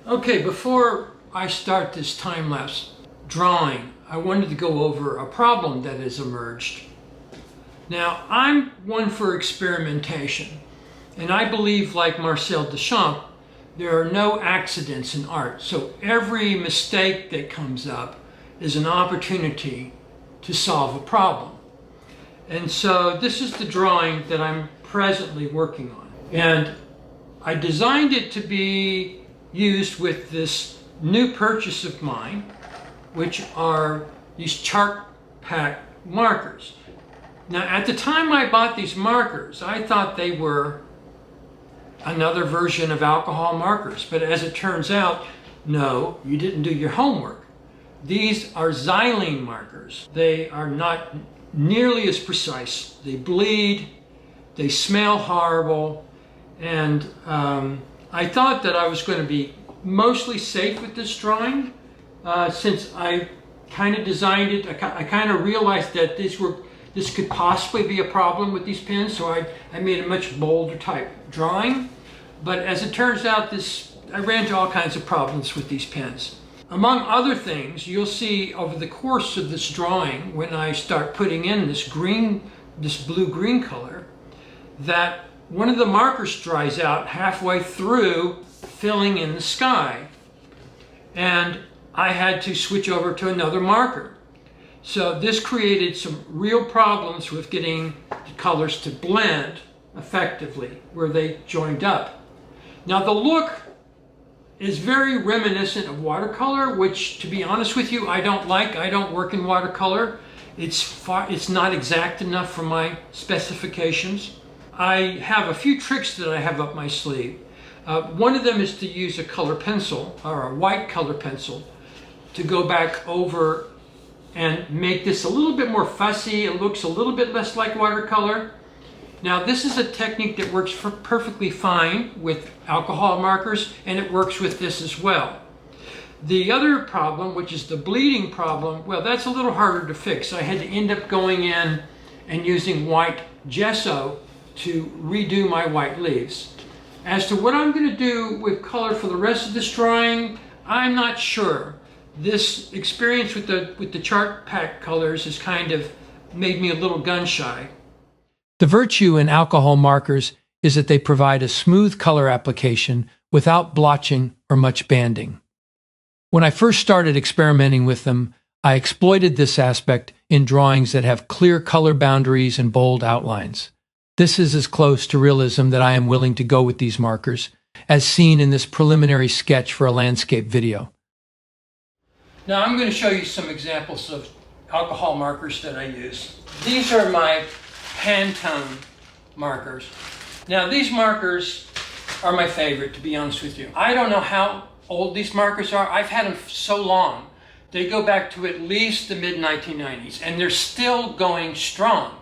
Okay, before I start this time-lapse drawing, I wanted to go over a problem that has emerged. Now, I'm one for experimentation, and I believe, like Marcel Duchamp, there are no accidents in art. So every mistake that comes up is an opportunity to solve a problem. And so this is the drawing that I'm presently working on. And I designed it to be used with this new purchase of mine, which are these chart pack markers. Now, at the time I bought these markers, I thought they were another version of alcohol markers. But as it turns out, no, you didn't do your homework. These are Xylene markers. They are not nearly as precise. They bleed, they smell horrible, and I thought that I was going to be mostly safe with this drawing since I kind of designed it. I kind of realized that this could possibly be a problem with these pens, so I made a much bolder type drawing. But as it turns out, I ran into all kinds of problems with these pens. Among other things, you'll see over the course of this drawing, when I start putting in this blue-green color, that one of the markers dries out halfway through filling in the sky. And I had to switch over to another marker. So this created some real problems with getting the colors to blend effectively where they joined up. Now the look is very reminiscent of watercolor, which, to be honest with you, I don't like. I don't work in watercolor. It's not exact enough for my specifications. I have a few tricks that I have up my sleeve. One of them is to use a color pencil, or a white color pencil, to go back over and make this a little bit more fussy. It looks a little bit less like watercolor. Now, this is a technique that works perfectly fine with alcohol markers, and it works with this as well. The other problem, which is the bleeding problem, well, that's a little harder to fix. I had to end up going in and using white gesso to redo my white leaves. As to what I'm going to do with color for the rest of this drawing, I'm not sure. This experience with the chart pack colors has kind of made me a little gun shy. The virtue in alcohol markers is that they provide a smooth color application without blotching or much banding. When I first started experimenting with them, I exploited this aspect in drawings that have clear color boundaries and bold outlines. This is as close to realism that I am willing to go with these markers, as seen in this preliminary sketch for a landscape video. Now I'm going to show you some examples of alcohol markers that I use. These are my Pantone markers. Now these markers are my favorite, to be honest with you. I don't know how old these markers are. I've had them so long. They go back to at least the mid-1990s, and they're still going strong.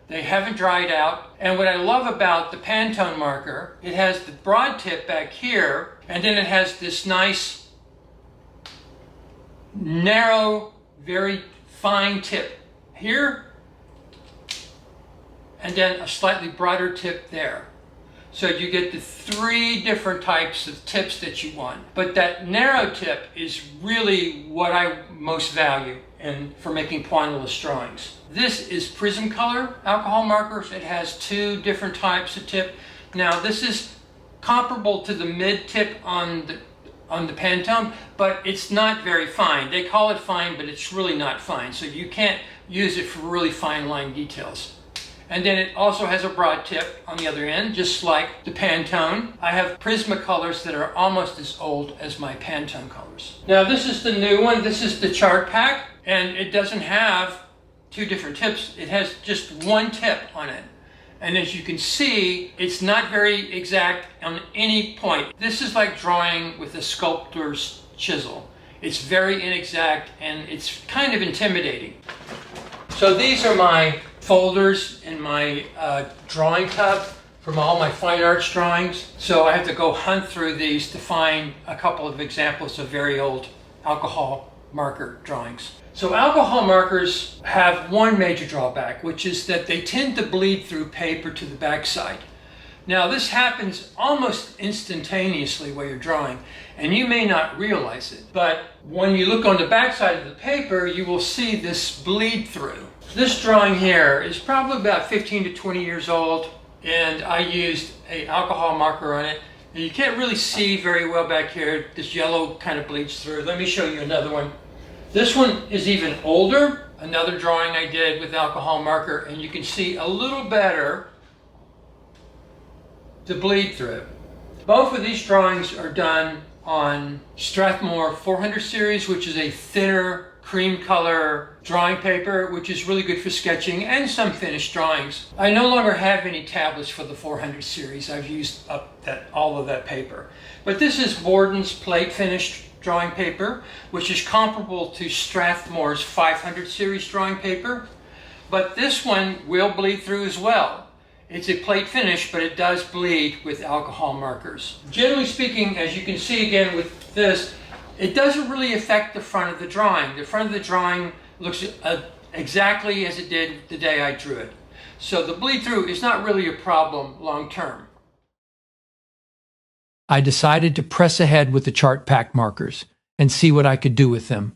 They haven't dried out. And what I love about the Pantone marker, it has the broad tip back here, and then it has this nice, narrow, very fine tip here, and then a slightly broader tip there. So you get the three different types of tips that you want. But that narrow tip is really what I most value for making pointillist drawings. This is Prismacolor alcohol markers. It has two different types of tip. Now this is comparable to the mid tip on the Pantone, but it's not very fine. They call it fine, but it's really not fine. So you can't use it for really fine line details. And then it also has a broad tip on the other end, just like the Pantone. I have Prismacolors that are almost as old as my Pantone colors. Now this is the new one. This is the chart pack, and it doesn't have two different tips. It has just one tip on it. And as you can see, it's not very exact on any point. This is like drawing with a sculptor's chisel. It's very inexact, and it's kind of intimidating. So these are my folders in my drawing tub from all my fine arts drawings. So I have to go hunt through these to find a couple of examples of very old alcohol marker drawings. So alcohol markers have one major drawback, which is that they tend to bleed through paper to the backside. Now this happens almost instantaneously while you're drawing, and you may not realize it, but when you look on the back side of the paper, you will see this bleed through. This drawing here is probably about 15 to 20 years old, and I used an alcohol marker on it. You can't really see very well back here. This yellow kind of bleeds through. Let me show you another one. This one is even older, another drawing I did with alcohol marker, and you can see a little better the bleed through. Both of these drawings are done on Strathmore 400 series, which is a thinner cream color drawing paper, which is really good for sketching and some finished drawings. I no longer have any tablets for the 400 series. I've used up all of that paper. But this is Borden's plate finished drawing paper, which is comparable to Strathmore's 500 series drawing paper. But this one will bleed through as well. It's a plate finish, but it does bleed with alcohol markers. Generally speaking, as you can see again with this, it doesn't really affect the front of the drawing. The front of the drawing looks exactly as it did the day I drew it. So the bleed through is not really a problem long term. I decided to press ahead with the chart pack markers and see what I could do with them.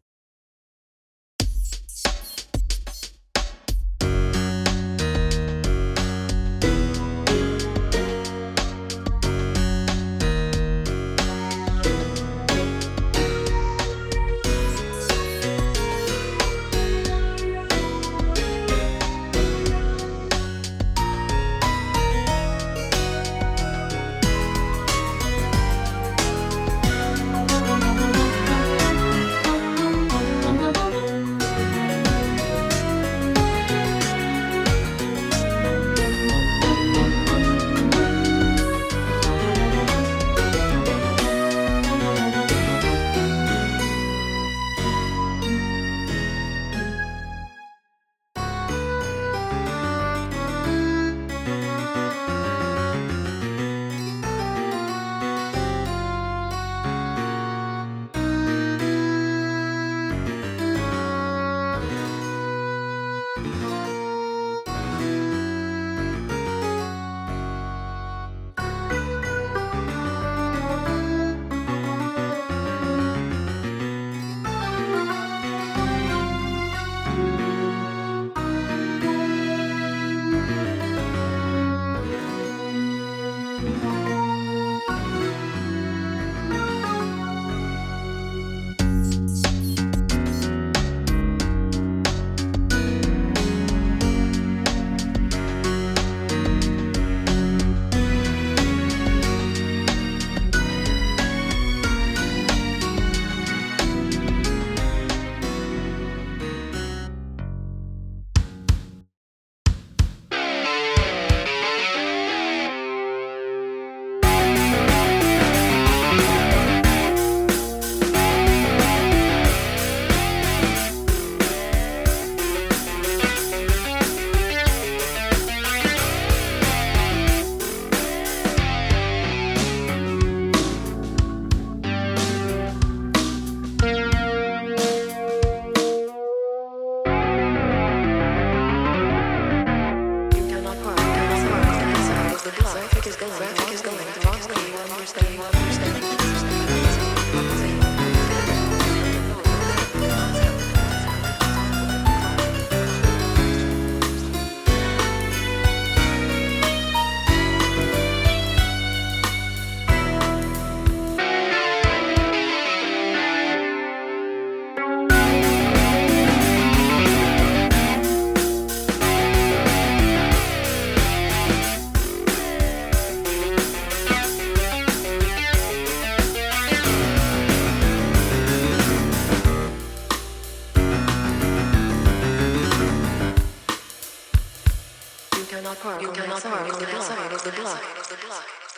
You cannot park on that side of the block.